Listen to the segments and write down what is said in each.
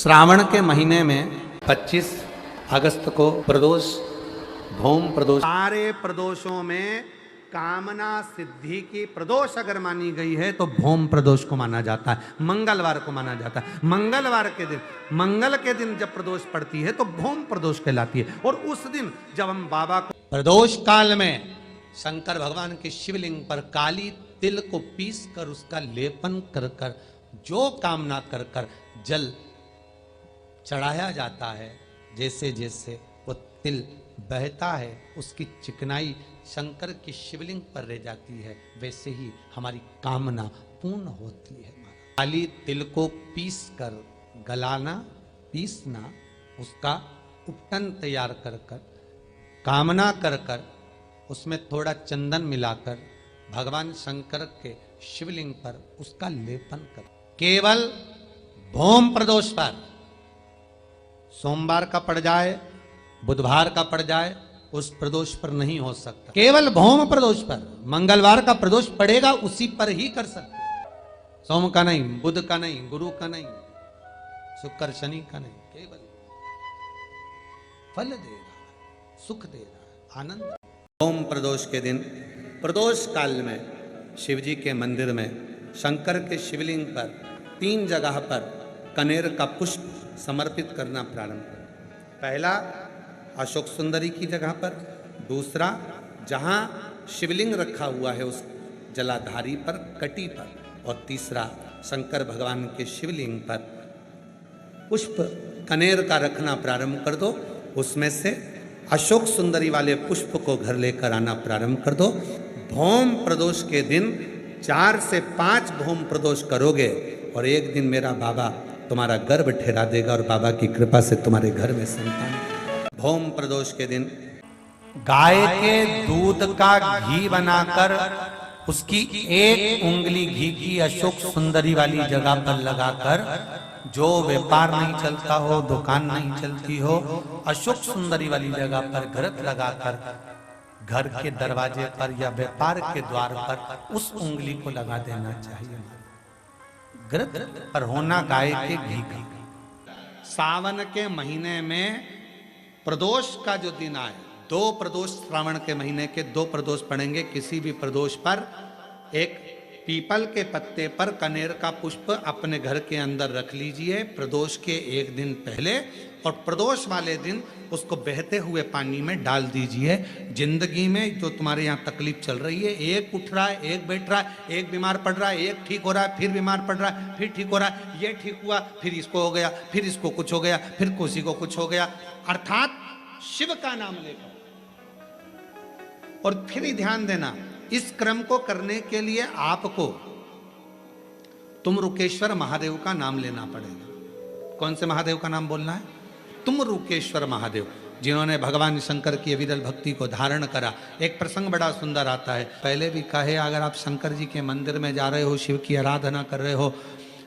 श्रावण के महीने में 25 अगस्त को प्रदोष, भौम प्रदोष। सारे प्रदोषों में कामना सिद्धि की प्रदोष अगर मानी गई है तो भौम प्रदोष को माना जाता है, मंगलवार को माना जाता है। मंगलवार के दिन, मंगल के दिन जब प्रदोष पड़ती है तो भौम प्रदोष कहलाती है। और उस दिन जब हम बाबा को प्रदोष काल में शंकर भगवान के शिवलिंग पर काली तिल को पीस कर उसका लेपन कर कर जो कामना कर कर जल चढ़ाया जाता है, जैसे जैसे वो तिल बहता है उसकी चिकनाई शंकर की शिवलिंग पर रह जाती है, वैसे ही हमारी कामना पूर्ण होती है। काली तिल को पीस कर गलाना, पीसना, उसका उपटन तैयार कर कर कामना कर कर उसमें थोड़ा चंदन मिलाकर भगवान शंकर के शिवलिंग पर उसका लेपन कर, केवल भौम प्रदोष पर, सोमवार का पड़ जाए, बुधवार का पड़ जाए, उस प्रदोष पर नहीं हो सकता। केवल भौम प्रदोष पर, मंगलवार का प्रदोष पड़ेगा उसी पर ही कर सकते। सोम का नहीं, बुध का नहीं, गुरु का नहीं, शुक्र शनि का नहीं, केवल फल देगा, सुख देगा, आनंद। भौम प्रदोष के दिन, प्रदोष काल में शिव जी के मंदिर में शंकर के शिवलिंग पर 3 जगह पर कनेर का पुष्प समर्पित करना प्रारंभ करें। पहला अशोक सुंदरी की जगह पर, दूसरा जहाँ शिवलिंग रखा हुआ है उस जलाधारी पर, कटी पर, और तीसरा शंकर भगवान के शिवलिंग पर पुष्प कनेर का रखना प्रारंभ कर दो। उसमें से अशोक सुंदरी वाले पुष्प को घर लेकर आना प्रारंभ कर दो। भौम प्रदोष के दिन 4 से 5 भौम प्रदोष करोगे और एक दिन मेरा बाबा तुम्हारा गर्भ ठहरा देगा और बाबा की कृपा से तुम्हारे घर में संतान। भौम प्रदोष के दिन गाय के दूध का घी बनाकर उसकी 1 उंगली घी की अशोक सुंदरी वाली जगह पर लगाकर, जो व्यापार नहीं चलता हो, दुकान नहीं चलती हो, अशोक सुंदरी वाली जगह पर घृत लगाकर घर के दरवाजे पर या व्यापार के द्वार पर उस उंगली को लगा देना चाहिए। घृत पर होना गाय के घी का। सावन के महीने में प्रदोष का जो दिन आए, 2 प्रदोष श्रावण के महीने के 2 प्रदोष पड़ेंगे। किसी भी प्रदोष पर एक पीपल के पत्ते पर कनेर का पुष्प अपने घर के अंदर रख लीजिए प्रदोष के 1 दिन पहले, और प्रदोष वाले दिन उसको बहते हुए पानी में डाल दीजिए। जिंदगी में जो तुम्हारे यहाँ तकलीफ चल रही है, एक उठ रहा है, एक बैठ रहा है, एक बीमार पड़ रहा है, एक ठीक हो रहा है, फिर बीमार पड़ रहा है, फिर ठीक हो रहा है, ये ठीक हुआ, फिर इसको हो गया, फिर इसको कुछ हो गया, फिर किसी को कुछ हो गया, अर्थात शिव का नाम लेकर। और फिर ही ध्यान देना, इस क्रम को करने के लिए आपको तुमरुकेश्वर महादेव का नाम लेना पड़ेगा। कौन से महादेव का नाम बोलना है? तुमरुकेश्वर महादेव, जिन्होंने भगवान शंकर की अविरल भक्ति को धारण करा। एक प्रसंग बड़ा सुंदर आता है, पहले भी कहे, अगर आप शंकर जी के मंदिर में जा रहे हो, शिव की आराधना कर रहे हो,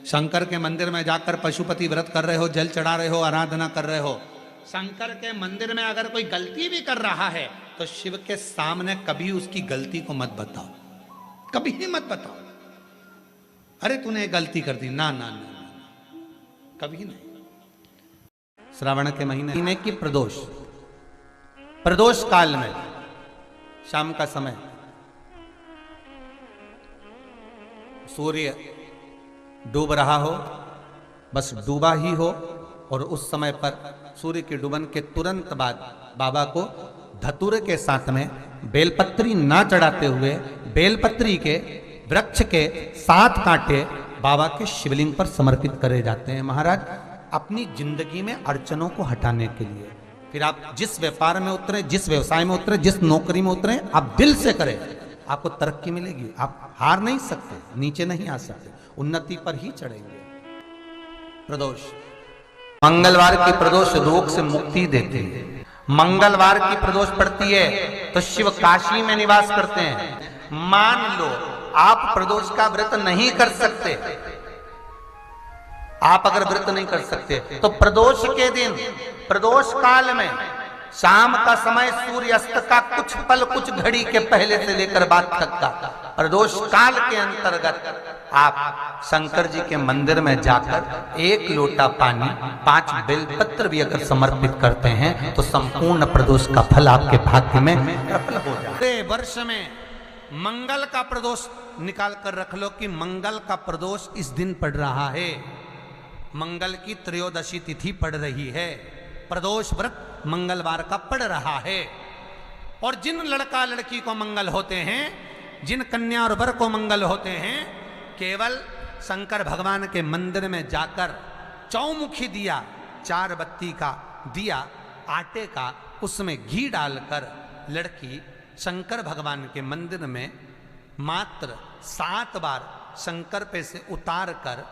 शंकर के मंदिर में जाकर पशुपति व्रत कर रहे हो, जल चढ़ा रहे हो, आराधना कर रहे हो, शंकर के मंदिर में अगर कोई गलती भी कर रहा है तो शिव के सामने कभी उसकी गलती को मत बताओ, कभी ही मत बताओ, अरे तूने गलती कर दी, ना ना ना, कभी नहीं। श्रावण के महीने की प्रदोष, प्रदोष काल में शाम का समय सूर्य डूब रहा हो, बस डूबा ही हो, और उस समय पर सूर्य के डूबन के तुरंत बाद बाबा को धतूरे के साथ में बेलपत्री ना चढ़ाते हुए बेलपत्री के वृक्ष के 7 कांटे बाबा के शिवलिंग पर समर्पित करे जाते हैं। महाराज, अपनी जिंदगी में अड़चनों को हटाने के लिए, फिर आप जिस व्यापार में उतरे, जिस व्यवसाय में उतरे, जिस नौकरी में उतरे, आप दिल से करें, आपको तरक्की मिलेगी। आप हार नहीं सकते, नीचे नहीं आ सकते, उन्नति पर ही चढ़ेंगे। प्रदोष, मंगलवार की प्रदोष रोग से मुक्ति देती है। मंगलवार की प्रदोष पड़ती है तो शिव काशी में निवास करते हैं। मान लो आप प्रदोष का व्रत नहीं कर सकते, आप अगर व्रत नहीं कर सकते तो प्रदोष के दिन, प्रदोष काल में शाम का समय सूर्यास्त का कुछ घड़ी के पहले से लेकर बाद तक का प्रदोष काल के अंतर्गत आप शंकर जी के मंदिर में जाकर एक लोटा पानी 5 बेलपत्र भी अगर समर्पित करते हैं तो संपूर्ण प्रदोष का फल आपके भाग्य में प्रबल हो जाए। वर्ष में मंगल का प्रदोष निकाल कर रख लो कि मंगल का प्रदोष इस दिन पड़ रहा है, मंगल की त्रयोदशी तिथि पड़ रही है, प्रदोष व्रत मंगलवार का पड़ रहा है। और जिन लड़का लड़की को मंगल होते हैं, जिन कन्या और वर को मंगल होते हैं, केवल शंकर भगवान के मंदिर में जाकर चौमुखी दिया, 4 बत्ती का दिया आटे का, उसमें घी डालकर लड़की शंकर भगवान के मंदिर में मात्र 7 बार शंकर पे से उतार कर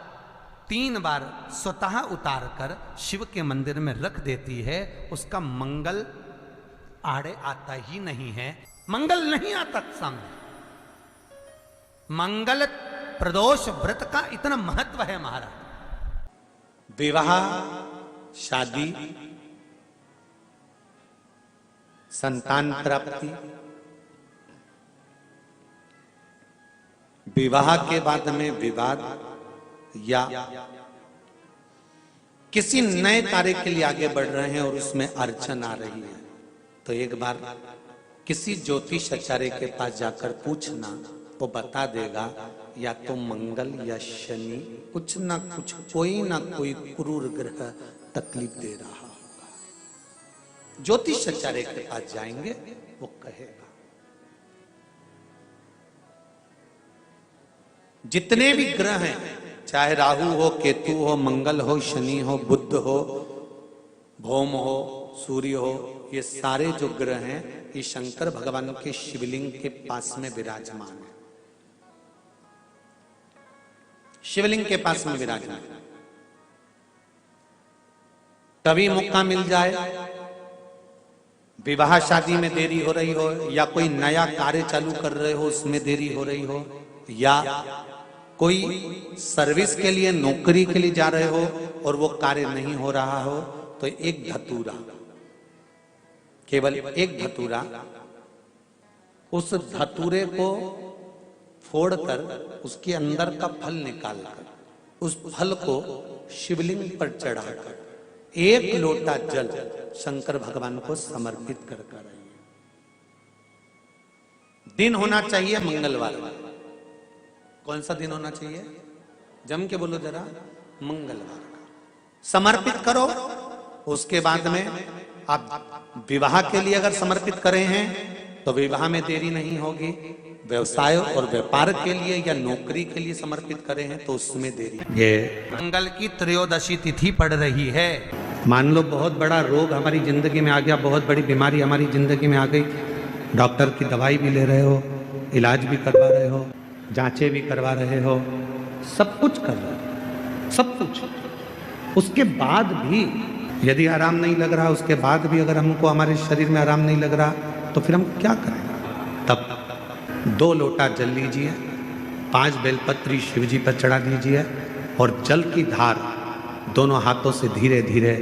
3 बार स्वतः उतार कर शिव के मंदिर में रख देती है। उसका मंगल आड़े आता ही नहीं है, मंगल नहीं आता सामने। मंगल प्रदोष व्रत का इतना महत्व है महाराज। विवाह, शादी, संतान प्राप्ति, विवाह के बाद में विवाद या किसी नए कार्य के लिए आगे बढ़ रहे हैं और उसमें अड़चन आ रही है, तो एक बार किसी ज्योतिष आचार्य के पास जाकर पूछना, वो बता देगा या तो मंगल या शनि कुछ ना कुछ, कोई ना कोई क्रूर ग्रह तकलीफ दे रहा होगा। ज्योतिष आचार्य के पास जाएंगे, वो कहेगा। जितने भी ग्रह हैं, चाहे राहु हो, केतु हो, मंगल हो, शनि हो, बुध हो, भौम हो, सूर्य हो, ये सारे जो ग्रह हैं ये शंकर भगवान के शिवलिंग के पास में विराजमान है, शिवलिंग के पास में विराजमान। तभी मौका मिल जाए, विवाह शादी में देरी हो रही हो, या कोई नया कार्य चालू कर रहे हो उसमें देरी हो रही हो, या कोई सर्विस के लिए, नौकरी के लिए जा रहे हो और वो कार्य नहीं हो रहा हो, तो एक धतूरा, केवल एक धतूरा, उस धतूरे को फोड़कर उसके अंदर का फल निकालकर उस फल को शिवलिंग पर चढ़ाकर 1 लोटा जल शंकर भगवान को समर्पित कर कर आइए। दिन होना चाहिए मंगलवार। कौन सा दिन होना चाहिए? जम के बोलो जरा, मंगलवार का समर्पित करो। उसके बाद में आप विवाह के लिए अगर समर्पित करें हैं तो विवाह में देरी नहीं होगी, व्यवसाय और व्यापार के लिए या नौकरी के लिए समर्पित करें हैं तो उसमें देरी। ये मंगल की त्रयोदशी तिथि पड़ रही है। मान लो बहुत बड़ा रोग हमारी जिंदगी में आ गया, बहुत बड़ी बीमारी हमारी जिंदगी में आ गई, डॉक्टर की दवाई भी ले रहे हो, इलाज भी करवा रहे हो, जांचें भी करवा रहे हो, सब कुछ कर रहे हो, सब कुछ। उसके बाद भी यदि आराम नहीं लग रहा, उसके बाद भी अगर हमको हमारे शरीर में आराम नहीं लग रहा, तो फिर हम क्या करें? तब 2 लोटा जल लीजिए, 5 बेलपत्री शिव जी पर चढ़ा दीजिए और जल की धार दोनों हाथों से धीरे धीरे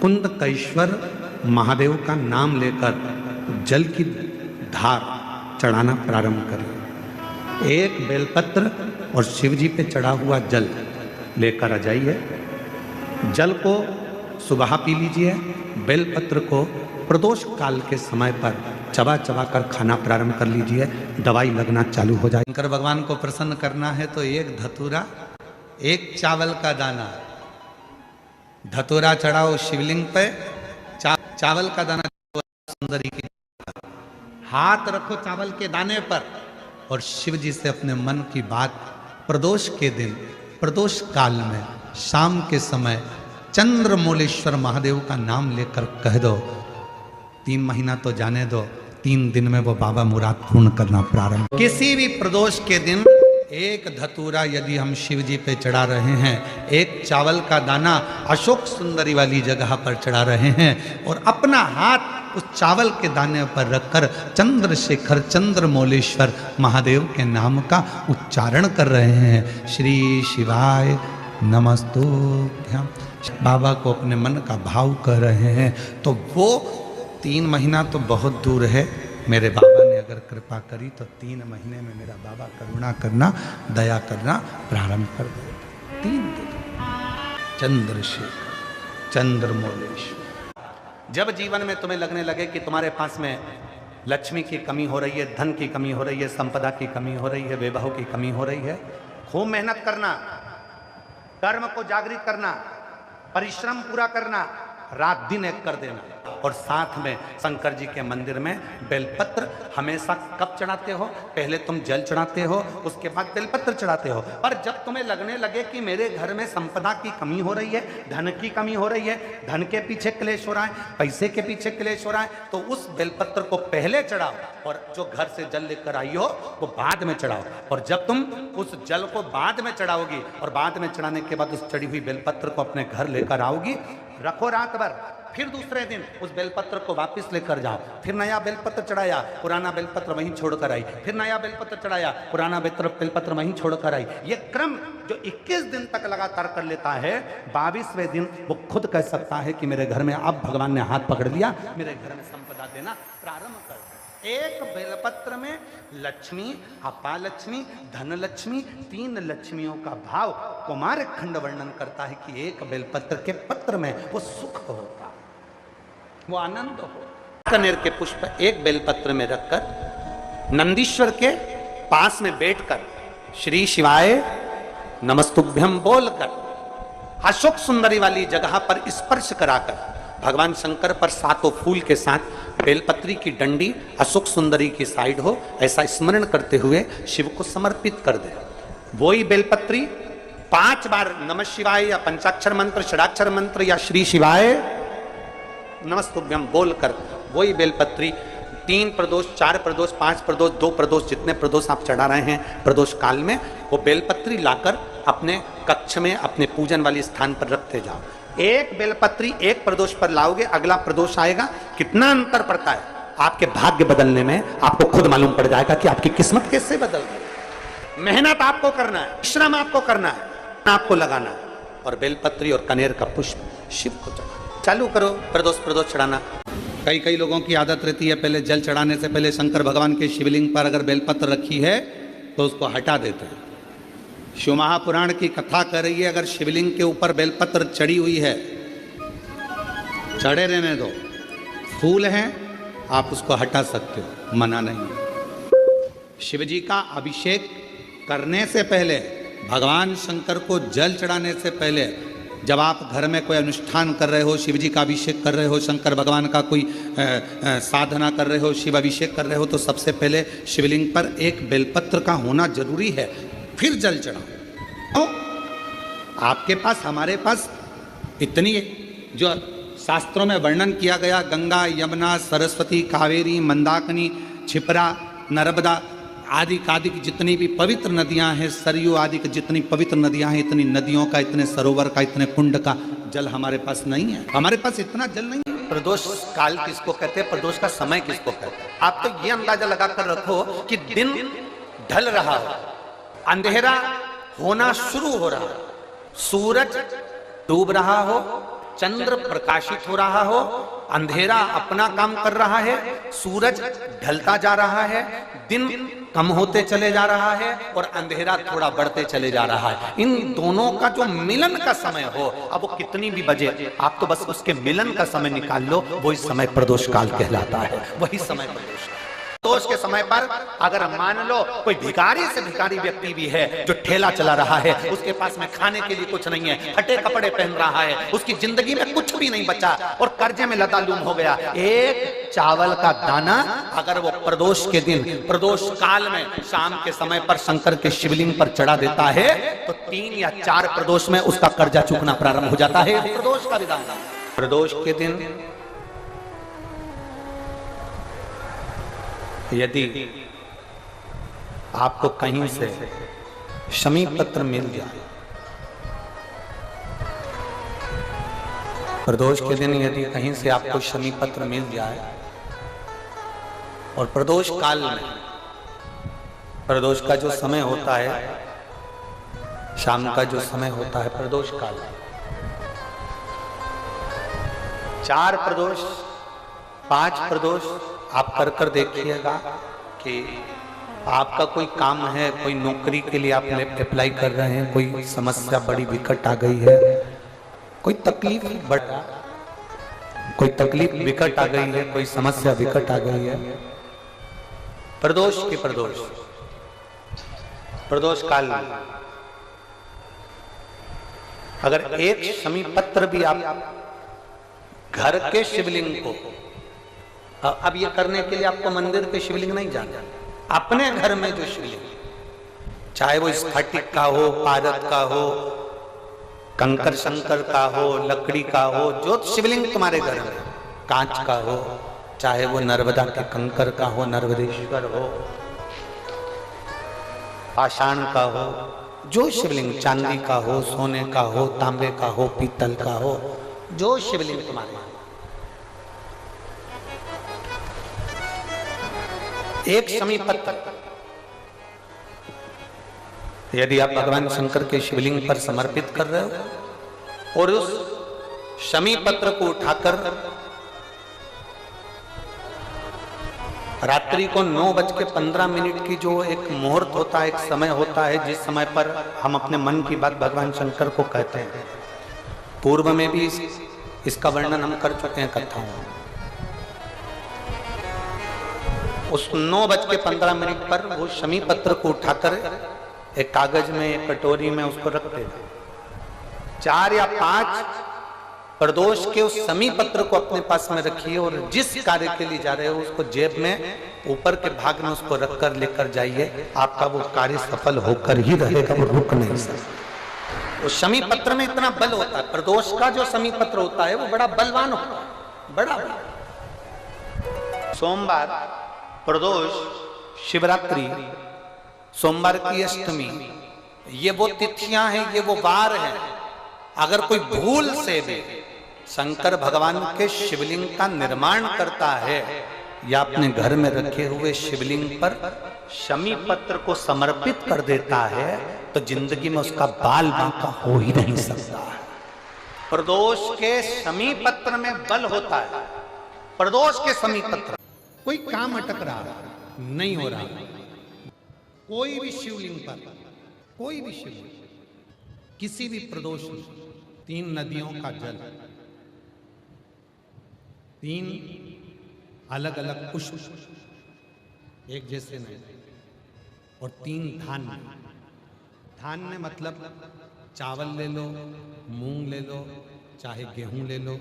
कुंदकेश्वर महादेव का नाम लेकर जल की धार चढ़ाना प्रारंभ करें। 1 बेलपत्र और शिव जी पे चढ़ा हुआ जल लेकर आ जाइए। जल को सुबह पी लीजिए, बेलपत्र को प्रदोष काल के समय पर चबा चबा कर खाना प्रारंभ कर लीजिए, दवाई लगना चालू हो जाए। शंकर भगवान को प्रसन्न करना है तो 1 धतूरा, 1 चावल का दाना, धतूरा चढ़ाओ शिवलिंग पे, चावल का दाना सुंदरी की, हाथ रखो चावल के दाने पर और शिव जी से अपने मन की बात प्रदोष के दिन, प्रदोष काल में शाम के समय चंद्रमौलेश्वर महादेव का नाम लेकर कह दो। 3 महीना तो जाने दो, 3 दिन में वो बाबा मुराद पूर्ण करना प्रारंभ। किसी भी प्रदोष के दिन 1 धतूरा यदि हम शिव जी पे चढ़ा रहे हैं, 1 चावल का दाना अशोक सुंदरी वाली जगह पर चढ़ा रहे हैं और अपना हाथ उस चावल के दाने पर रखकर चंद्रशेखर चंद्रमौलेश्वर महादेव के नाम का उच्चारण कर रहे हैं। श्री शिवाय नमस्तुभ्यं, बाबा को अपने मन का भाव कर रहे हैं, तो वो 3 महीना तो बहुत दूर है। मेरे बाबा ने अगर कृपा करी तो 3 महीने में मेरा बाबा करुणा करना, दया करना प्रारंभ कर देगा। 3 दिन। चंद्रशेखर चंद्रमौलेश्वर। जब जीवन में तुम्हें लगने लगे कि तुम्हारे पास में लक्ष्मी की कमी हो रही है, धन की कमी हो रही है, संपदा की कमी हो रही है, वैभव की कमी हो रही है, खूब मेहनत करना, कर्म को जागृत करना, परिश्रम पूरा करना, रात दिन एक कर देना। और साथ में शंकर जी के मंदिर में बेलपत्र हमेशा कब चढ़ाते हो? पहले तुम जल चढ़ाते हो, उसके बाद बेलपत्र चढ़ाते हो। पर जब तुम्हें लगने लगे कि मेरे घर में संपदा की कमी हो रही है, धन की कमी हो रही है, धन के पीछे क्लेश हो रहा है, पैसे के पीछे क्लेश हो रहा है, तो उस बेलपत्र को पहले चढ़ाओ और जो घर से जल लेकर आई हो वो बाद में चढ़ाओ। और जब तुम उस जल को बाद में चढ़ाओगी और बाद में चढ़ाने के बाद उस चढ़ी हुई बेलपत्र को अपने घर लेकर आओगी, रखो रात भर, फिर दूसरे दिन उस बेलपत्र को वापस लेकर जाओ, फिर नया बेलपत्र चढ़ाया, पुराना बेलपत्र वहीं छोड़कर आई, फिर नया बेलपत्र चढ़ाया, पुराना बेलपत्र वहीं छोड़कर आई। ये क्रम जो 21 दिन तक लगातार कर लेता है, 22वें दिन वो खुद कह सकता है कि मेरे घर में अब भगवान ने हाथ पकड़ लिया, मेरे घर में संपदा देना प्रारंभ कर। एक बेलपत्र में लक्ष्मी, अपालक्ष्मी, धनलक्ष्मी, 3 लक्ष्मियों का भाव कुमार खंड वर्णन करता है कि एक बेलपत्र के पत्र में वो सुख होता, वो आनंद हो। कनेर के पुष्प एक बेलपत्र में रखकर नंदीश्वर के पास में बैठकर श्री शिवाय नमस्तुभ्यम बोलकर अशोक सुंदरी वाली जगह पर स्पर्श कराकर भगवान शंकर पर 7 फूल के साथ बेलपत्री की डंडी अशोक सुंदरी की साइड हो, ऐसा स्मरण करते हुए शिव को समर्पित कर दे। वही बेलपत्री 5 बार नमः शिवाय या पंचाक्षर मंत्र, षडाक्षर मंत्र या श्री शिवाय नमस्तुभ्यम बोलकर वही बेलपत्री 3 प्रदोष, 4 प्रदोष, 5 प्रदोष, 2 प्रदोष, जितने प्रदोष आप चढ़ा रहे हैं प्रदोष काल में, वो बेलपत्री लाकर अपने कक्ष में अपने पूजन वाले स्थान पर रखते जाओ। एक बेलपत्री एक प्रदोष पर लाओगे, अगला प्रदोष आएगा, कितना अंतर पड़ता है आपके भाग्य बदलने में, आपको खुद मालूम पड़ जाएगा कि आपकी किस्मत कैसे बदल गई। मेहनत आपको करना है, श्रम आपको करना है, आपको लगाना है, और बेलपत्री और कनेर का पुष्प शिव को चढ़ाना चालू करो। प्रदोष चढ़ाना। कई लोगों की आदत रहती है पहले जल चढ़ाने से पहले शंकर भगवान के शिवलिंग पर अगर बेलपत्र रखी है तो उसको हटा देते हैं। शिव महापुराण की कथा कर रही है, अगर शिवलिंग के ऊपर बेलपत्र चढ़ी हुई है, चढ़े रहने दो, फूल हैं, आप उसको हटा सकते हो, मना नहीं है। शिव जी का अभिषेक करने से पहले, भगवान शंकर को जल चढ़ाने से पहले, जब आप घर में कोई अनुष्ठान कर रहे हो, शिव जी का अभिषेक कर रहे हो, शंकर भगवान का कोई साधना कर रहे हो, शिव अभिषेक कर रहे हो, तो सबसे पहले शिवलिंग पर एक बेलपत्र का होना जरूरी है, फिर जल चढ़ाओ। तो आपके पास, हमारे पास इतनी जो शास्त्रों में वर्णन किया गया, गंगा, यमुना, सरस्वती, कावेरी, मंदाकिनी, क्षिप्रा, नर्मदा आदि की जितनी भी पवित्र नदियां हैं, सरयू आदि की जितनी पवित्र नदियां हैं, इतनी नदियों का, इतने सरोवर का, इतने कुंड का जल हमारे पास नहीं है। हमारे पास इतना जल नहीं है। प्रदोष काल किसको कहते हैं, प्रदोष का समय किसको कहते हैं? आप तो ये अंदाजा लगाकर रखो कि दिन ढल रहा हो, अंधेरा होना शुरू हो रहा, सूरज डूब रहा हो, चंद्र प्रकाशित हो रहा हो, अंधेरा अपना काम कर रहा है, सूरज ढलता जा रहा है, दिन कम होते चले जा रहा है और अंधेरा थोड़ा बढ़ते चले जा रहा है। इन दोनों का जो मिलन का समय हो, अब वो कितनी भी बजे, आप तो बस उसके मिलन का समय निकाल लो, वही समय प्रदोष काल कहलाता है, वही समय प्रदोष। प्रदोष के समय पर अगर मान लो कोई भिखारी से भिखारी व्यक्ति भी है जो ठेला चला रहा है, उसके पास में खाने के लिए कुछ नहीं है, फटे कपड़े पहन रहा है, उसकी जिंदगी में कुछ भी नहीं बचा और कर्जे में लदालूम हो गया, एक चावल का दाना अगर वो प्रदोष के दिन, प्रदोष काल में शाम के समय पर शंकर के शिवलिंग पर चढ़ा देता है तो 3 या 4 प्रदोष में उसका कर्जा चूकना प्रारंभ हो जाता है। प्रदोष का विधान। प्रदोष के दिन यदि आपको कहीं से शमी पत्र मिल जाए, प्रदोष के दिन यदि कहीं से आपको शमी पत्र मिल जाए और प्रदोष काल में, प्रदोष का जो समय होता है, शाम का जो समय होता है प्रदोष काल, 4 प्रदोष, 5 प्रदोष आप कर देखिएगा कि आपका कोई काम है, कोई नौकरी के लिए आप अप्लाई कर रहे हैं, कोई समस्या बड़ी विकट आ गई है, कोई तकलीफ विकट आ गई है, कोई समस्या विकट आ गई है, प्रदोष काल अगर एक शमी पत्र भी आप घर के शिवलिंग को, अब ये करने के लिए आपको मंदिर के शिवलिंग नहीं जाना, अपने घर में जो शिवलिंग, चाहे वो स्फटिक का हो, पारद का हो, कंकर शंकर का हो, लकड़ी का हो, जो शिवलिंग तुम्हारे घर में, कांच का हो, चाहे वो नर्मदा के कंकर का हो, नर्मदेश्वर हो, पाषाण का हो, जो शिवलिंग, चांदी का हो, सोने का हो, तांबे का हो, पीतल का हो, जो शिवलिंग तुम्हारे, एक शमी पत्र यदि आप भगवान शंकर के शिवलिंग पर समर्पित कर रहे हो और उस शमी पत्र को उठाकर रात्रि को 9:15 की जो एक मुहूर्त होता है, एक समय होता है, जिस समय पर हम अपने मन की बात भगवान शंकर को कहते हैं, पूर्व में भी इसका वर्णन हम कर चुके हैं कथाओं में। उस 9:15 पर वो शमी पत्र को उठाकर एक कागज में, एक कटोरी में उसको रखते हैं। 4 या 5 प्रदोष के उस शमी पत्र को अपने पास में रखिए और जिस कार्य के लिए जा रहे हो उसको जेब में ऊपर के भाग में उसको रखकर लेकर जाइए, आपका वो कार्य सफल होकर ही रहेगा, वो रुक नहीं सकता। उस शमी पत्र में इतना बल होता है, प्रदोष का जो शमी पत्र होता है वो बड़ा बलवान होता है, बड़ा बल। सोमवार, प्रदोष, शिवरात्रि, सोमवार की अष्टमी, ये वो तिथियां हैं, ये वो वार हैं। अगर कोई भूल से भी शंकर भगवान के शिवलिंग का निर्माण करता है या अपने घर में रखे हुए शिवलिंग पर शमी पत्र को समर्पित कर देता है तो जिंदगी में उसका बाल बांका हो ही नहीं सकता। प्रदोष के शमी पत्र में बल होता है। प्रदोष के शमी पत्र, कोई काम अटक रहा नहीं हो रहा, कोई भी शिवलिंग पर, कोई भी शिवलिंग, किसी भी प्रदोष में 3 नदियों का जल, 3 अलग अलग पुष्प एक जैसे नहीं, और 3 धान्य। धान्य मतलब चावल ले लो, मूंग ले लो, चाहे गेहूं ले लो,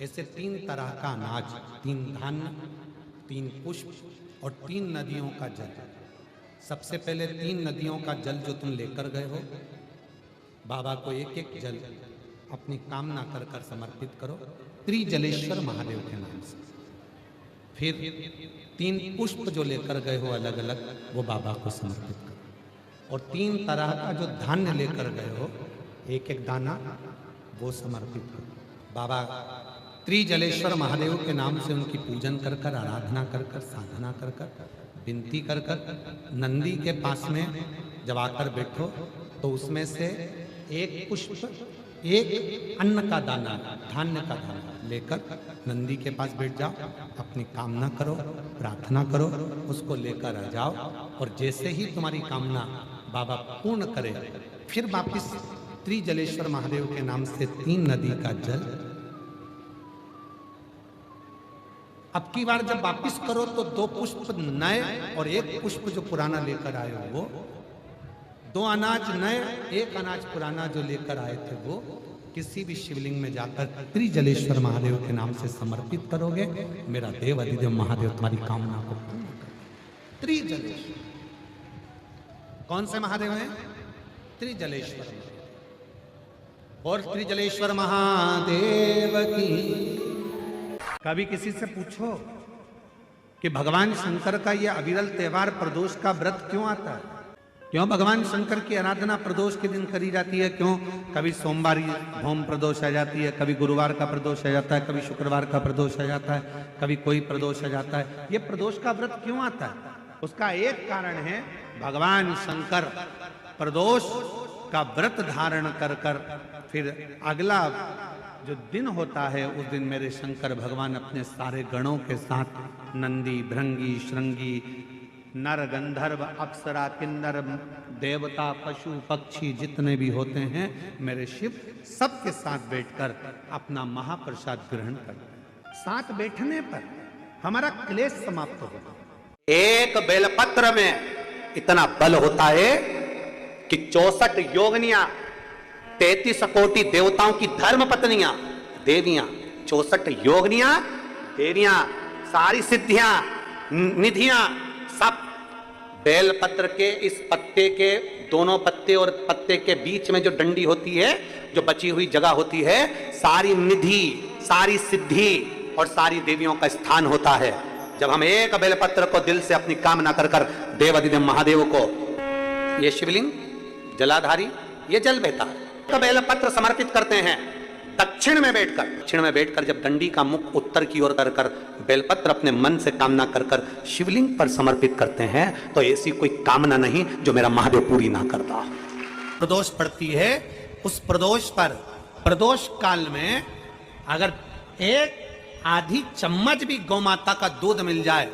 ऐसे 3 तरह का अनाज, 3 धान्य, 3 पुष्प और 3 नदियों का जल। सबसे पहले 3 नदियों का जल जो तुम लेकर गए हो, बाबा को एक एक जल अपनी कामना कर कर समर्पित करो त्रिजलेश्वर महादेव के नाम से। फिर 3 पुष्प जो लेकर गए हो अलग अलग, वो बाबा को समर्पित करो, और 3 तरह का जो धान्य लेकर गए हो एक एक दाना, वो समर्पित करो। बाबा त्रिजलेश्वर महादेव के नाम से उनकी पूजन कर कर, आराधना कर कर, साधना कर कर, विनती कर कर, नंदी के पास में जब आकर बैठो तो उसमें से एक पुष्प, एक अन्न का दाना, धान्य का दाना लेकर नंदी के पास बैठ जाओ, अपनी कामना करो, प्रार्थना करो, उसको लेकर आ जाओ, और जैसे ही तुम्हारी कामना बाबा पूर्ण करे, फिर वापिस त्रिजलेश्वर महादेव के नाम से 3 नदी का जल। अब की बार जब वापिस करो तो 2 पुष्प नए और 1 पुष्प जो पुराना लेकर आए हो वो, 2 अनाज नए, 1 अनाज पुराना जो लेकर आए थे वो किसी भी शिवलिंग में जाकर त्रिजलेश्वर महादेव के नाम से समर्पित करोगे, मेरा देव अधिदेव महादेव तुम्हारी कामना को पूर्ण करेंगे। त्रिजलेश्वर कौन से महादेव हैं? त्रिजलेश्वर। और त्रिजलेश्वर महादेव की। कभी किसी से पूछो कि भगवान शंकर का यह अविरल त्योहार प्रदोष का व्रत क्यों आता है, क्यों भगवान शंकर की आराधना प्रदोष के दिन करी जाती है, क्यों कभी सोमवार भौम प्रदोष आ जाती है, कभी गुरुवार का प्रदोष आ जाता है, कभी शुक्रवार का प्रदोष आ जाता है, कभी कोई प्रदोष आ जाता है, ये प्रदोष का व्रत क्यों आता है? उसका एक कारण है, भगवान शंकर प्रदोष का व्रत धारण कर कर फिर अगला जो दिन होता है उस दिन मेरे शंकर भगवान अपने सारे गणों के साथ नंदी, भृंगी, श्रृंगी, नर गंधर्व अप्सरा किन्नर देवता पशु पक्षी जितने भी होते हैं मेरे शिव सबके साथ बैठकर अपना महाप्रसाद ग्रहण करते हैं। साथ बैठने पर हमारा क्लेश समाप्त होगा। एक बेलपत्र में इतना बल होता है कि 64 योगनियां 33 कोटि देवताओं की धर्म पत्नियां देवियां 64 योगनियां देवियां सारी सिद्धियां निधियां सब बेलपत्र के इस पत्ते के दोनों पत्ते और पत्ते के बीच में जो डंडी होती है जो बची हुई जगह होती है सारी निधि सारी सिद्धि और सारी देवियों का स्थान होता है। जब हम एक बेलपत्र को दिल से अपनी कामना कर कर देवाधिदेव महादेव को ये शिवलिंग जलाधारी ये जल बहता है बेलपत्र समर्पित करते हैं दक्षिण में बैठकर जब डंडी का मुख उत्तर की ओर कर कर बेलपत्र अपने मन से कामना कर कर शिवलिंग पर समर्पित करते हैं तो ऐसी कोई कामना नहीं जो मेरा महादेव पूरी ना करता। प्रदोष पड़ती है उस प्रदोष पर प्रदोष काल में अगर एक आधी चम्मच भी गौ माता का दूध मिल जाए,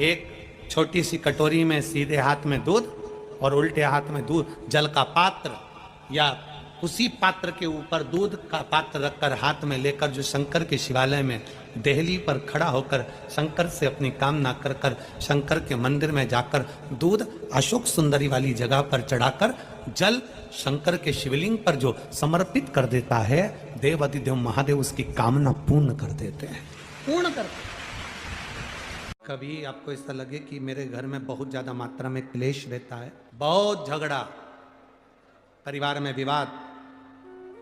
एक छोटी सी कटोरी में सीधे हाथ में दूध और उल्टे हाथ में दूध जल का पात्र या उसी पात्र के ऊपर दूध का पात्र रखकर हाथ में लेकर जो शंकर के शिवालय में देहली पर खड़ा होकर शंकर से अपनी कामना कर कर शंकर के मंदिर में जाकर दूध अशोक सुंदरी वाली जगह पर चढ़ाकर जल शंकर के शिवलिंग पर जो समर्पित कर देता है देवाधिदेव महादेव उसकी कामना पूर्ण कर देते हैं, पूर्ण करते हैं। कभी आपको ऐसा लगे कि मेरे घर में बहुत ज्यादा मात्रा में क्लेश रहता है, बहुत झगड़ा, परिवार में विवाद,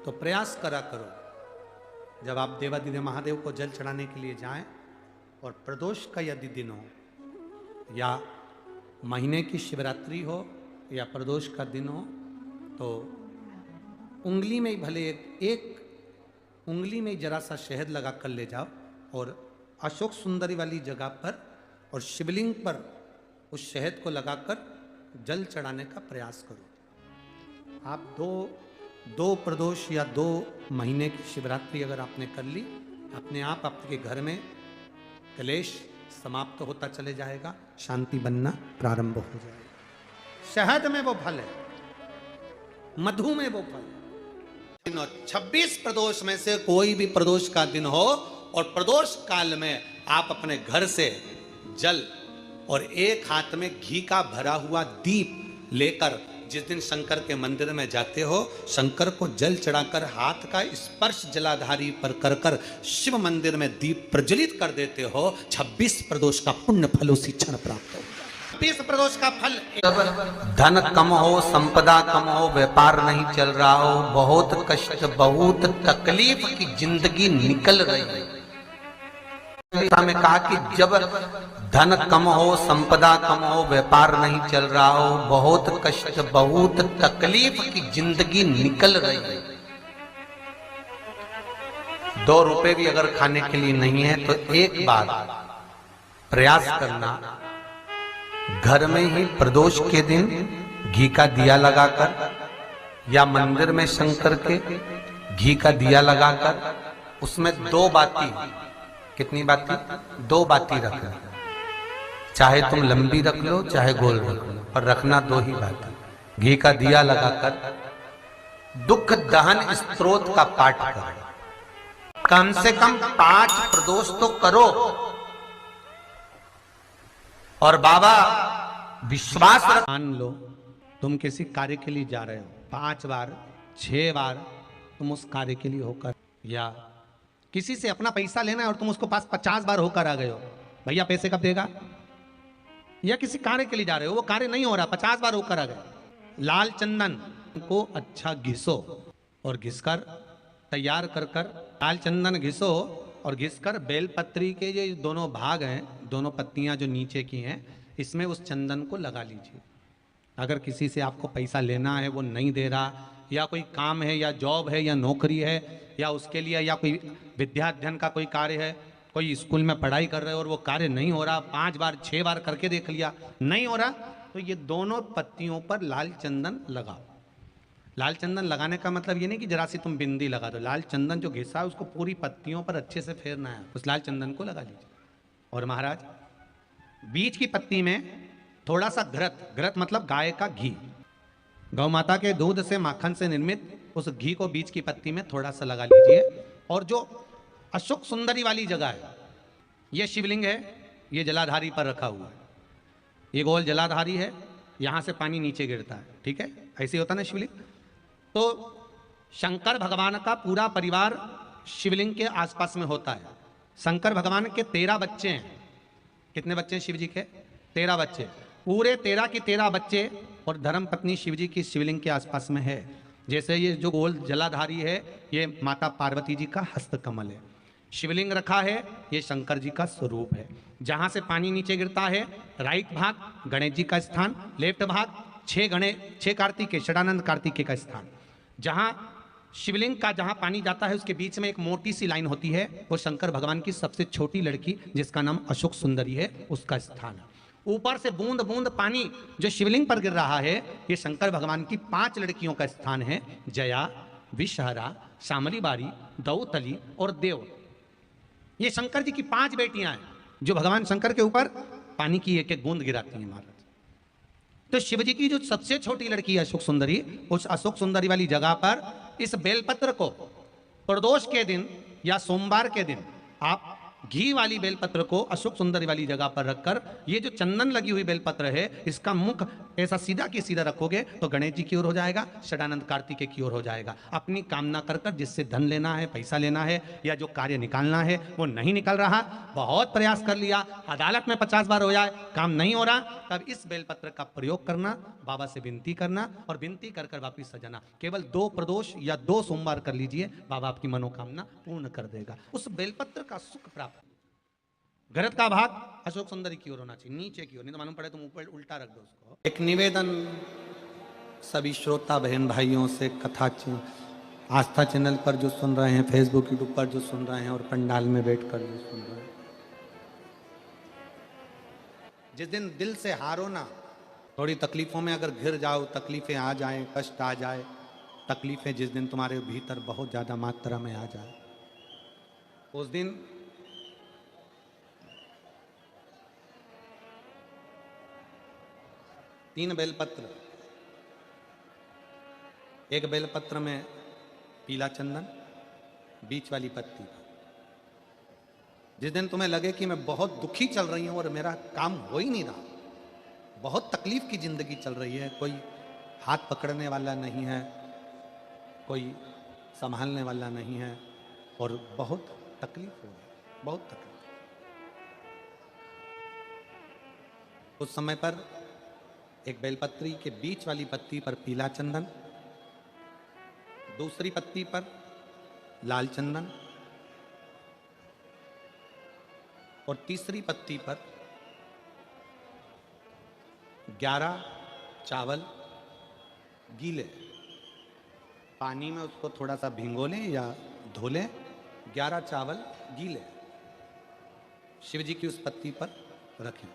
तो प्रयास करा करो जब आप देवाधिदेव महादेव को जल चढ़ाने के लिए जाएं और प्रदोष का यदि दिन हो या महीने की शिवरात्रि हो या प्रदोष का दिन हो तो उंगली में ही भले एक उंगली में जरा सा शहद लगा कर ले जाओ और अशोक सुंदरी वाली जगह पर और शिवलिंग पर उस शहद को लगाकर जल चढ़ाने का प्रयास करो। आप दो प्रदोष या 2 महीने की शिवरात्रि अगर आपने कर ली अपने आप आपके घर में क्लेश समाप्त होता चले जाएगा, शांति बनना प्रारंभ हो जाएगा। शहद में वो फल है, मधु में वो फल है। 26 प्रदोष में से कोई भी प्रदोष का दिन हो और प्रदोष काल में आप अपने घर से जल और एक हाथ में घी का भरा हुआ दीप लेकर जिस दिन शंकर के मंदिर में जाते हो शंकर को जल चढ़ाकर हाथ का स्पर्श जलाधारी पर कर कर शिव मंदिर में दीप प्रज्वलित कर देते हो 26 प्रदोष का पुण्य फल उसी क्षण प्राप्त हो। 26 प्रदोष का फल धन कम हो संपदा कम हो व्यापार नहीं चल रहा हो बहुत कष्ट बहुत तकलीफ की जिंदगी निकल रही है। में कहा कि जब धन कम हो संपदा कम हो व्यापार नहीं चल रहा हो बहुत कष्ट बहुत तकलीफ की जिंदगी निकल रही है। 2 रुपए भी अगर खाने के लिए नहीं है तो एक बार प्रयास करना घर में ही प्रदोष के दिन घी का दिया लगाकर या मंदिर में शंकर के घी का दिया लगाकर उसमें 2 बाती, कितनी बाती? 2 बाती रखना, चाहे तुम लंबी रख लो चाहे गोल रख लो पर रखना 2 ही बाती। घी का दिया लगाकर दुख दहन स्तोत्र का पाठ करो, कम से कम 5 प्रदोष तो करो। और बाबा विश्वास मान लो तुम किसी कार्य के लिए जा रहे हो 5 बार 6 बार तुम उस कार्य के लिए होकर या किसी से अपना पैसा लेना है और तुम उसको पास 50 बार होकर आ गए हो, भैया पैसे कब देगा? या किसी कार्य के लिए जा रहे हो वो कार्य नहीं हो रहा 50 बार होकर आ गए, लाल चंदन को अच्छा घिसो और घिसकर तैयार कर कर लाल चंदन घिसो और घिसकर बेलपत्री के ये दोनों भाग हैं, दोनों पत्तियां जो नीचे की हैं इसमें उस चंदन को लगा लीजिए। अगर किसी से आपको पैसा लेना है वो नहीं दे रहा या कोई काम है या जॉब है या नौकरी है या उसके लिए या कोई विद्या अध्ययन का कोई कार्य है, कोई स्कूल में पढ़ाई कर रहे हो और वो कार्य नहीं हो रहा 5 बार 6 बार करके देख लिया नहीं हो रहा तो ये दोनों पत्तियों पर लाल चंदन लगाओ। लाल चंदन लगाने का मतलब ये नहीं कि जरा सी तुम बिंदी लगा दो, लाल चंदन जो घिसा है उसको पूरी पत्तियों पर अच्छे से फेरना है, उस लाल चंदन को लगा लीजिए। और महाराज बीच की पत्ती में थोड़ा सा घृत, घृत मतलब गाय का घी, गौ माता के दूध से माखन से निर्मित उस घी को बीच की पत्ती में थोड़ा सा लगा लीजिए। और जो अशोक सुंदरी वाली जगह है, ये शिवलिंग है, ये जलाधारी पर रखा हुआ है, ये गोल जलाधारी है, यहां से पानी नीचे गिरता है, ठीक है, ऐसे होता ना शिवलिंग। तो शंकर भगवान का पूरा परिवार शिवलिंग के आसपास में होता है। शंकर भगवान के 13 बच्चे हैं। कितने बच्चे हैं शिव जी के? 13 बच्चे, पूरे 13 की 13 बच्चे और धर्म पत्नी शिव जी की शिवलिंग के आसपास में है। जैसे ये जो गोल जलाधारी है, ये माता पार्वती जी का हस्त कमल है। शिवलिंग रखा है, ये शंकर जी का स्वरूप है। जहां से पानी नीचे गिरता है, राइट भाग गणेश जी का स्थान, लेफ्ट भाग 6 कार्तिकेय, षडानंद कार्तिकेय का स्थान। जहां शिवलिंग का जहां पानी जाता है, उसके बीच में एक मोटी सी लाइन होती है, वो शंकर भगवान की सबसे छोटी लड़की जिसका नाम अशोक सुंदरी है, उसका स्थान है। ऊपर से बूंद बूंद पानी जो शिवलिंग पर गिर रहा है, ये शंकर भगवान की 5 लड़कियों का स्थान है, जया, विषहरा, शामली बारी, दौतली और देव। ये शंकर जी की 5 बेटियां हैं जो भगवान शंकर के ऊपर पानी की एक एक बूंद गिराती हैं महाराज। तो शिव जी की जो सबसे छोटी लड़की है अशोक सुंदरी, उस अशोक सुंदरी वाली जगह पर इस बेलपत्र को प्रदोष के दिन या सोमवार के दिन आप घी वाली बेलपत्र को अशोक सुंदरी वाली जगह पर रखकर, ये जो चंदन लगी हुई बेलपत्र है, इसका मुख ऐसा सीधा की सीधा रखोगे तो गणेश जी की ओर हो जाएगा, षडानंद कार्तिकेय की ओर हो जाएगा। अपनी कामना कर कर, जिससे धन लेना है, पैसा लेना है, या जो कार्य निकालना है वो नहीं निकल रहा, बहुत प्रयास कर लिया, अदालत में 50 बार हो जाए, काम नहीं हो रहा, तब इस बेलपत्र का प्रयोग करना, बाबा से विनती करना और विनती कर कर वापिस सजाना। केवल 2 प्रदोष या 2 सोमवार कर लीजिए, बाबा आपकी मनोकामना पूर्ण कर देगा। उस बेलपत्र का सुख प्राप्त। घृत का भाग अशोक सुंदरी की ओर होना चाहिए, नीचे की ओर, नहीं तो मालूम पड़े तुम ऊपर उल्टा रख दो उसको। एक निवेदन सभी श्रोता बहन भाइयों से, कथा आस्था चैनल पर जो सुन रहे हैं, फेसबुक यूट्यूब पर जो सुन रहे हैं और पंडाल में बैठकर जो सुन रहे हैं, जिस दिन दिल से हारो ना, थोड़ी तकलीफों में अगर घिर जाओ, तकलीफें आ जाए, कष्ट आ जाए, तकलीफें जिस दिन तुम्हारे भीतर बहुत ज्यादा मात्रा में आ जाए, उस दिन तीन बेलपत्र, एक बेलपत्र में पीला चंदन, बीच वाली पत्ती। जिस दिन तुम्हें लगे कि मैं बहुत दुखी चल रही हूं और मेरा काम हो ही नहीं रहा, बहुत तकलीफ की जिंदगी चल रही है, कोई हाथ पकड़ने वाला नहीं है, कोई संभालने वाला नहीं है और बहुत तकलीफ हो रही, बहुत तकलीफ, उस समय पर एक बेलपत्री के बीच वाली पत्ती पर पीला चंदन, दूसरी पत्ती पर लाल चंदन और तीसरी पत्ती पर 11 चावल गीले, पानी में उसको थोड़ा सा भिगो लें या धो लें, 11 चावल गीले शिव जी की उस पत्ती पर रखें।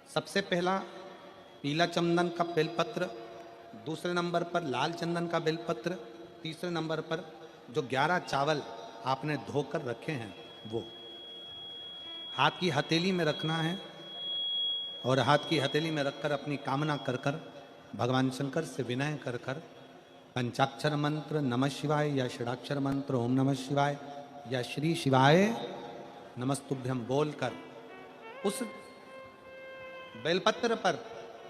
सबसे पहला पीला चंदन का बेलपत्र, दूसरे नंबर पर लाल चंदन का बेलपत्र, तीसरे नंबर पर जो 11 चावल आपने धोकर रखे हैं वो हाथ की हथेली में रखना है और हाथ की हथेली में रखकर अपनी कामना कर कर भगवान शंकर से विनय कर कर पंचाक्षर मंत्र नमः शिवाय या षडाक्षर मंत्र ओम नमः शिवाय या श्री शिवाय नमस्तुभ्यम बोलकर उस बेलपत्र पर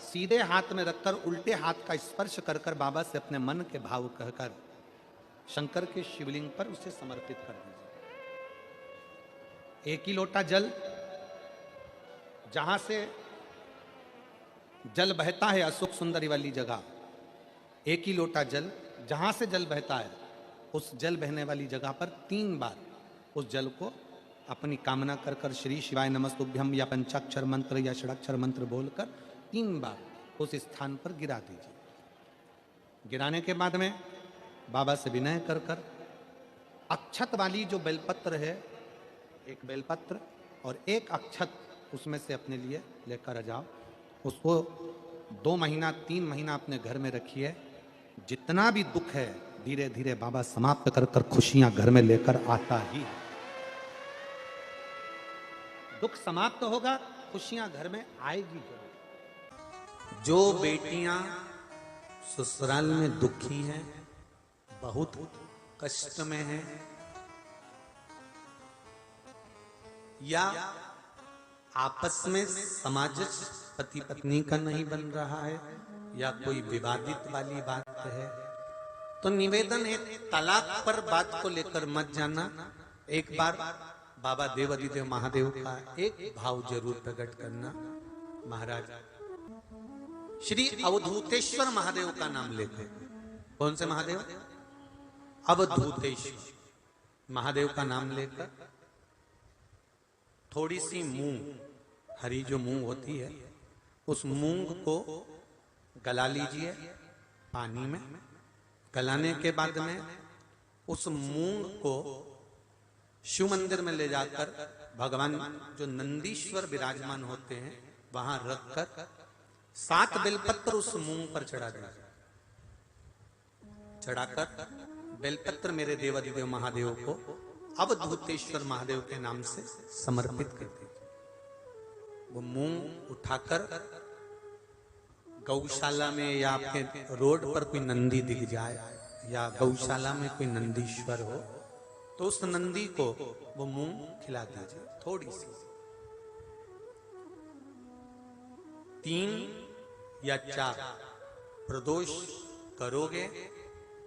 सीधे हाथ में रखकर उल्टे हाथ का स्पर्श कर कर बाबा से अपने मन के भाव कहकर शंकर के शिवलिंग पर उसे समर्पित कर दीजिए। एक ही लोटा जल, जहां से जल बहता है अशोक सुंदरी वाली जगह, एक ही लोटा जल, जहां से जल बहता है उस जल बहने वाली जगह पर 3 बार उस जल को अपनी कामना कर कर श्री शिवाय नमस्तुभ्यम या पंचाक्षर मंत्र या षडाक्षर मंत्र बोलकर 3 बार उस स्थान पर गिरा दीजिए। गिराने के बाद में बाबा से विनय कर कर अक्षत वाली जो बेलपत्र है, एक बेलपत्र और एक अक्षत उसमें से अपने लिए लेकर आ जाओ, उसको 2 महीना 3 महीना अपने घर में रखिए। जितना भी दुख है धीरे धीरे बाबा समाप्त कर कर खुशियां घर में लेकर आता ही है। दुख समाप्त होगा, खुशियां घर में आएगी जरूर। जो बेटियां ससुराल में दुखी हैं, बहुत कष्ट में हैं, या आपस में सामंजस्य पति पत्नी का नहीं बन रहा है, या कोई विवादित वाली बात है, तो निवेदन है तलाक पर बात को लेकर मत जाना। एक बार बाबा देवाधिदेव महादेव का एक भाव जरूर प्रकट करना। महाराज श्री अवधूतेश्वर महादेव का नाम लेते। कौन से महादेव? अवधूतेश्वर महादेव का नाम लेकर थोड़ी सी मूंग, हरी जो मूंग होती है, उस मूंग को गला लीजिए पानी में। गलाने के बाद में उस मूंग को शिव मंदिर में ले जाकर भगवान जो नंदीश्वर विराजमान होते हैं वहां रखकर 7 बेलपत्र उस मूंग पर चढ़ा दें। चढ़ाकर बेलपत्र मेरे देवाधिदेव महादेव को अवधूतेश्वर महादेव के नाम से समर्पित कर दीजिए। वो मूंग उठाकर गौशाला में या आपके रोड पर कोई नंदी दिख जाए या गौशाला में कोई नंदीश्वर हो तो उस नंदी को वो मूंग खिला दीजिए थोड़ी सी। 3 या 4 प्रदोष करोगे,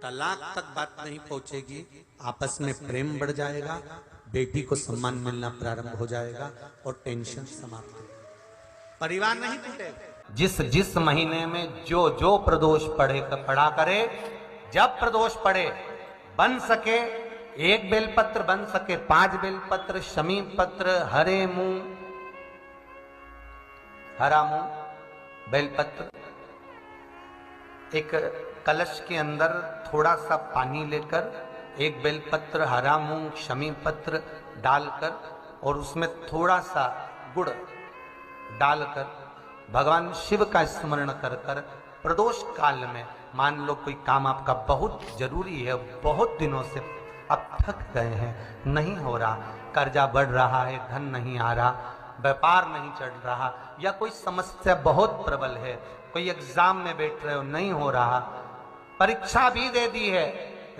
तलाक तक बात नहीं पहुंचेगी, आपस में प्रेम बढ़ जाएगा, बेटी को सम्मान मिलना प्रारंभ हो जाएगा और टेंशन समाप्त हो जाएगा, परिवार नहीं टूटेगा। जिस महीने में जो प्रदोष पड़ा करे, जब प्रदोष पड़े, बन सके 1 बेलपत्र, बन सके 5 बेलपत्र, शमी पत्र, हरे मूंग, हरा मूंग, बेलपत्र, एक कलश के अंदर थोड़ा सा पानी लेकर 1 बेलपत्र, हरा मूंग, शमी पत्र डालकर और उसमें थोड़ा सा गुड़ डालकर भगवान शिव का स्मरण कर कर प्रदोष काल में, मान लो कोई काम आपका बहुत जरूरी है, बहुत दिनों से अब थक गए हैं, नहीं हो रहा, कर्जा बढ़ रहा है, धन नहीं आ रहा, व्यापार नहीं चढ़ रहा, या कोई समस्या बहुत प्रबल है, कोई एग्जाम में बैठ रहे हो नहीं हो रहा, परीक्षा भी दे दी है,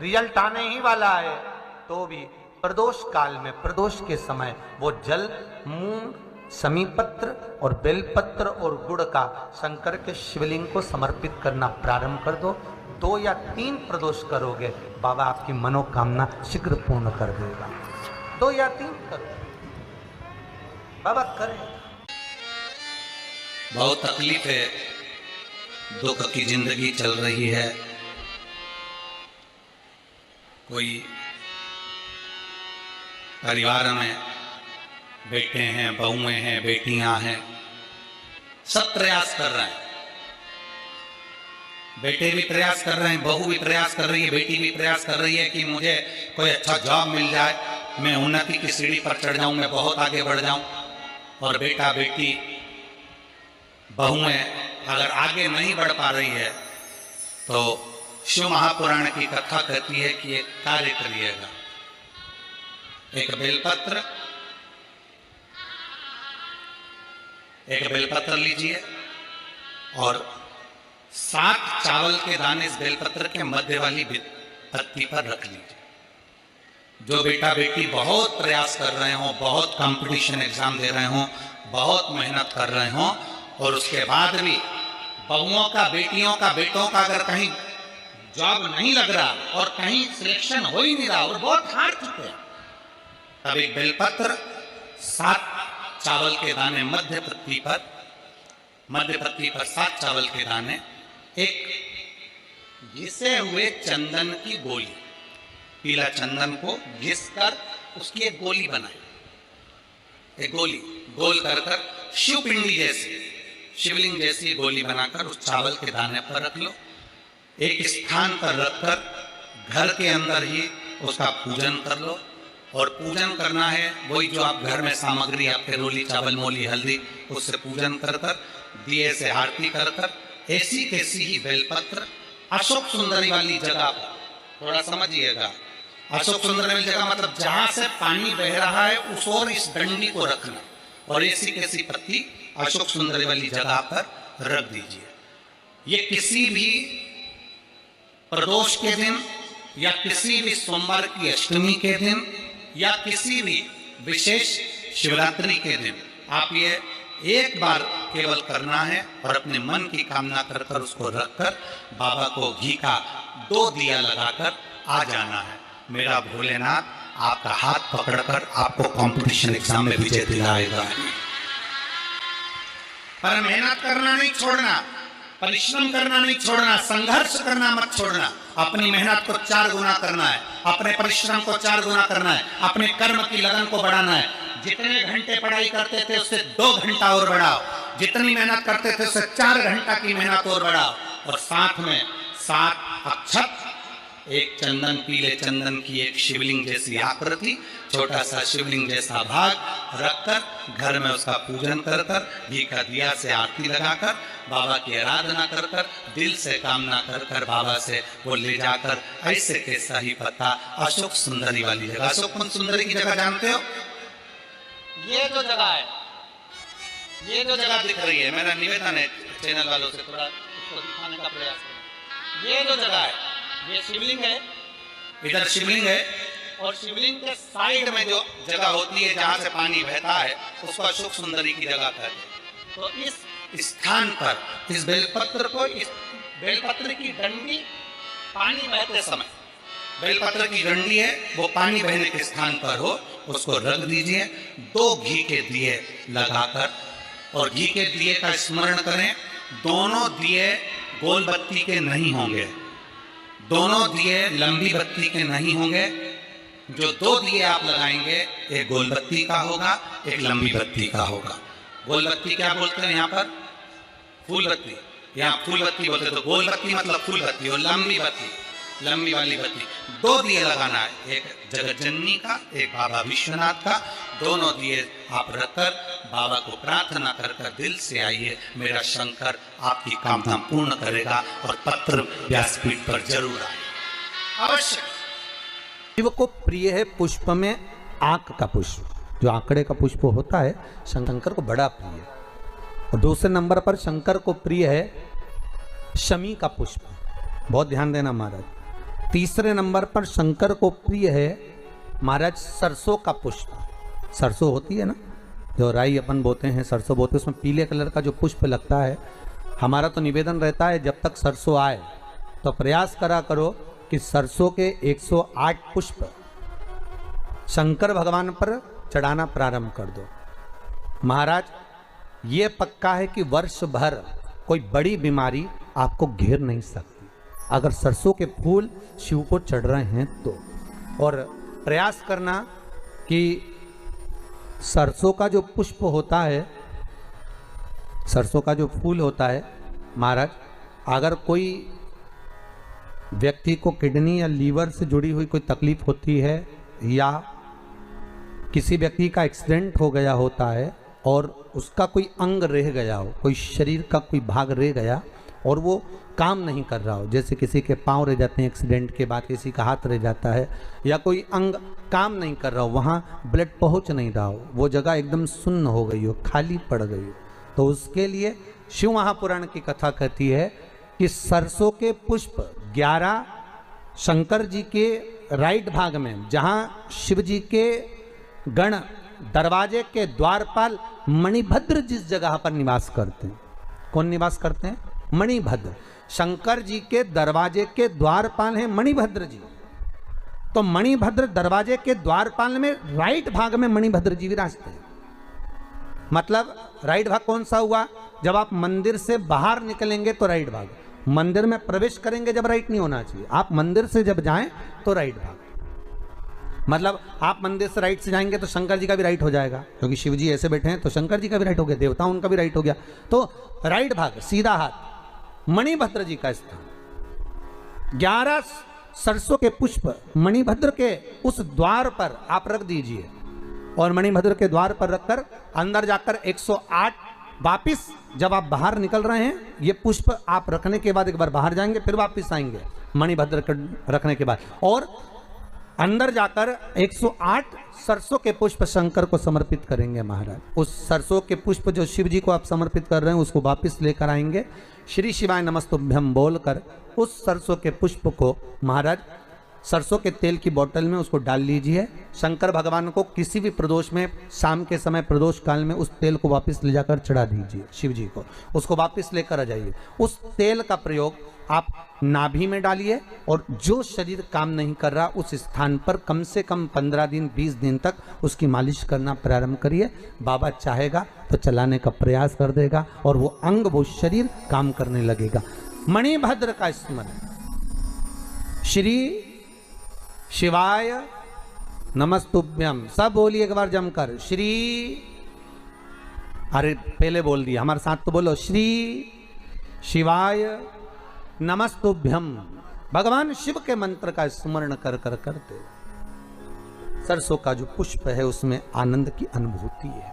रिजल्ट आने ही वाला है, तो भी प्रदोष काल में, प्रदोष के समय वो जल, मूंग, समीपत्र और बेलपत्र और गुड़ का शंकर के शिवलिंग को समर्पित करना प्रारंभ कर दो। 2 या 3 प्रदोष करोगे, बाबा आपकी मनोकामना शीघ्र पूर्ण कर देगा। 2 या 3 करो, बाबा करें। बहुत तकलीफ है, दुख की जिंदगी चल रही है, कोई परिवार में बेटे हैं, बहुएं हैं, बेटियां हैं, सब प्रयास कर रहे हैं, बेटे भी प्रयास कर रहे हैं, बहू भी प्रयास कर रही है, बेटी भी प्रयास कर रही है कि मुझे कोई अच्छा जॉब मिल जाए, मैं उन्नति की सीढ़ी पर चढ़ जाऊं, मैं बहुत आगे बढ़ जाऊं। और बेटा बेटी बहुएं अगर आगे नहीं बढ़ पा रही है तो शिव महापुराण की कथा कहती है कि एक कार्य करिएगा, एक बेलपत्र लीजिए और 7 चावल के दाने इस बेलपत्र के मध्य वाली पत्ती पर रख लीजिए। जो बेटा बेटी बहुत प्रयास कर रहे हो, बहुत कंपटीशन एग्जाम दे रहे हो, बहुत मेहनत कर रहे हो और उसके बाद भी बहुओं का, बेटियों का, बेटों का अगर कहीं जॉब नहीं लग रहा और कहीं सिलेक्शन हो ही नहीं रहा और बहुत हार चुके हैं, तब एक बेलपत्र 7 चावल के दाने मध्य पत्ती पर 7 चावल के दाने, एक घिसे हुए चंदन की गोली, पीला चंदन को घिस कर उसकी एक गोली बनाए, एक गोली गोल कर कर शिवपिंडी जैसी, शिवलिंग जैसी गोली बनाकर उस चावल के दाने पर रख लो। एक स्थान पर रखकर घर के अंदर ही उसका पूजन कर लो। और पूजन करना है वही जो आप घर में सामग्री, आपके रोली, चावल, मोली, हल्दी, उससे पूजन कर कर, दिए से आरती कर कर, ऐसी कैसी ही बेलपत्र अशोक सुंदरी वाली जगह पर, थोड़ा समझिएगा, अशोक सुंदरी वाली जगह मतलब जहां से पानी बह रहा है उस ओर इस डंडी को रखना और ऐसी कैसी पत्ती अशोक सुंदरी वाली जगह पर रख दीजिए। ये किसी भी प्रदोष के दिन या किसी भी सोमवार की अष्टमी के दिन या किसी भी विशेष शिवरात्रि के दिन आप ये एक बार केवल करना है और अपने मन की कामना कर कर उसको रखकर बाबा को घी का 2 दिया लगाकर आ जाना है। मेरा भोलेनाथ आपका हाथ पकड़कर आपको कंपटीशन एग्जाम में विजय दिलाएगा। पर मेहनत करना नहीं छोड़ना, परिश्रम करना नहीं छोड़ना, संघर्ष करना मत छोड़ना। अपनी मेहनत को 4 गुना करना है, अपने परिश्रम को 4 गुना करना है, अपने कर्म की लगन को बढ़ाना है। जितने घंटे पढ़ाई करते थे उससे 2 घंटा और बढ़ाओ, जितनी मेहनत करते थे उससे 4 घंटा की मेहनत और बढ़ाओ। और साथ में 7 अक्षत, एक चंदन, पीले चंदन की एक शिवलिंग जैसी आकृति, छोटा सा शिवलिंग जैसा भाग रखकर घर में उसका पूजन कर कर घी का दिया से आरती लगाकर बाबा की आराधना कर कर दिल से कामना कर कर बाबा से वो ले जाकर ऐसे के सही पता अशोक सुंदरी वाली जगह, अशोक सुंदरी की जगह जानते हो? ये जो जगह है, ये जो जगह दिख रही है, मेरा निवेदन है चैनल वालों से थोड़ा उसको दिखाने का प्रयास करें। ये जो जगह है, ये शिवलिंग है, इधर शिवलिंग है और शिवलिंग के साइड में जो जगह होती है जहां से पानी बहता है उसको अशोक सुंदरी की जगह कहते हैं। तो इस स्थान पर इस बेलपत्र को, इस बेलपत्र की डंडी पानी बहते समय, बेलपत्र की डंडी है वो पानी बहने के स्थान पर हो, उसको रख दीजिए 2 घी के दिए लगाकर। और घी के दिए का स्मरण करें, दोनों दिए गोल बत्ती के नहीं होंगे, दोनों दिए लंबी बत्ती के नहीं होंगे। जो 2 दिए आप लगाएंगे, एक गोल बत्ती का होगा, एक लंबी बत्ती का होगा। गोल बत्ती क्या बोलते हैं यहाँ पर? फूल बत्ती। यहाँ फूल बत्ती बोलते हैं, तो गोल बत्ती मतलब फूल बत्ती, और लंबी बत्ती, लंबी वाली बत्ती। 2 दिए लगाना है, एक जगत जननी का, एक बाबा विश्वनाथ का। दोनों दिए आप रखकर बाबा को प्रार्थना कर कर दिल से आइए, मेरा शंकर आपकी कामना पूर्ण करेगा और पत्र व्यासपीठ पर जरूर आए अवश्य। शिव को प्रिय है पुष्प में आंक का पुष्प, जो आंकड़े का पुष्प होता है शंकर को बड़ा प्रिय है। और दूसरे नंबर पर शंकर को प्रिय है शमी का पुष्प, बहुत ध्यान देना महाराज। तीसरे नंबर पर शंकर को प्रिय है महाराज सरसों का पुष्प। सरसों होती है ना, जो राई अपन बोते हैं, सरसों बोते हैं, उसमें पीले कलर का जो पुष्प लगता है। हमारा तो निवेदन रहता है जब तक सरसों आए तो प्रयास करा करो कि सरसों के 108 पुष्प शंकर भगवान पर चढ़ाना प्रारंभ कर दो। महाराज ये पक्का है कि वर्ष भर कोई बड़ी बीमारी आपको घेर नहीं सकती अगर सरसों के फूल शिव को चढ़ रहे हैं तो। और प्रयास करना कि सरसों का जो पुष्प होता है, सरसों का जो फूल होता है महाराज, अगर कोई व्यक्ति को किडनी या लीवर से जुड़ी हुई कोई तकलीफ होती है या किसी व्यक्ति का एक्सीडेंट हो गया होता है और उसका कोई अंग रह गया हो, कोई शरीर का कोई भाग रह गया और वो काम नहीं कर रहा हो, जैसे किसी के पांव रह जाते हैं एक्सीडेंट के बाद, किसी का हाथ रह जाता है, या कोई अंग काम नहीं कर रहा हो, वहाँ ब्लड पहुँच नहीं रहा हो, वो जगह एकदम सुन्न हो गई हो, खाली पड़ गई हो, तो उसके लिए शिव महापुराण की कथा कहती है कि सरसों के पुष्प 11 शंकर जी के राइट भाग में, जहाँ शिव जी के गण दरवाजे के द्वारपाल मणिभद्र जिस जगह पर निवास करते हैं, कौन निवास करते हैं? मणिभद्र। शंकर जी के दरवाजे के द्वारपाल हैं मणिभद्र जी। तो मणिभद्र दरवाजे के द्वारपाल में राइट भाग में मणिभद्र जी विराजते हैं। मतलब राइट भाग कौन सा हुआ? जब आप मंदिर से बाहर निकलेंगे तो राइट भाग, मंदिर में प्रवेश करेंगे जब राइट नहीं होना चाहिए, आप मंदिर से जब जाएं तो राइट भाग। मतलब आप मंदिर से राइट से जाएंगे तो शंकर जी का भी राइट हो जाएगा, क्योंकि शिव जी ऐसे बैठे हैं तो शंकर जी का भी राइट हो गया, देवता उनका भी राइट हो गया, तो राइट भाग सीधा हाथ मणिभद्र जी का स्थान। 11 सरसों के पुष्प मणिभद्र के उस द्वार पर आप रख दीजिए और मणिभद्र के द्वार पर रखकर अंदर जाकर 108 वापिस जब आप बाहर निकल रहे हैं, ये पुष्प आप रखने के बाद एक बार बाहर जाएंगे, फिर वापिस आएंगे मणिभद्र रखने के बाद। और अंदर जाकर 108 सरसों के पुष्प शंकर को समर्पित करेंगे महाराज। उस सरसों के पुष्प जो शिव जी को आप समर्पित कर रहे हैं उसको वापस लेकर आएंगे। श्री शिवाय नमस्तुभ्यम बोलकर उस सरसों के पुष्प को महाराज सरसों के तेल की बोतल में उसको डाल लीजिए। शंकर भगवान को किसी भी प्रदोष में शाम के समय प्रदोष काल में उस तेल को वापस ले जाकर चढ़ा दीजिए शिव जी को, उसको वापस लेकर आ जाइए। उस तेल का प्रयोग आप नाभि में डालिए और जो शरीर काम नहीं कर रहा उस स्थान पर कम से कम 15 दिन 20 दिन तक उसकी मालिश करना प्रारंभ करिए। बाबा चाहेगा तो चलाने का प्रयास कर देगा और वो अंग वो शरीर काम करने लगेगा। मणिभद्र का स्मरण, श्री शिवाय नमस्तुभ्यम, सब बोलिए एक बार जमकर। श्री, अरे पहले बोल दिया, हमारे साथ तो बोलो। श्री शिवाय नमस्तुभ्यम। भगवान शिव के मंत्र का स्मरण कर कर करते सरसों का जो पुष्प है उसमें आनंद की अनुभूति है।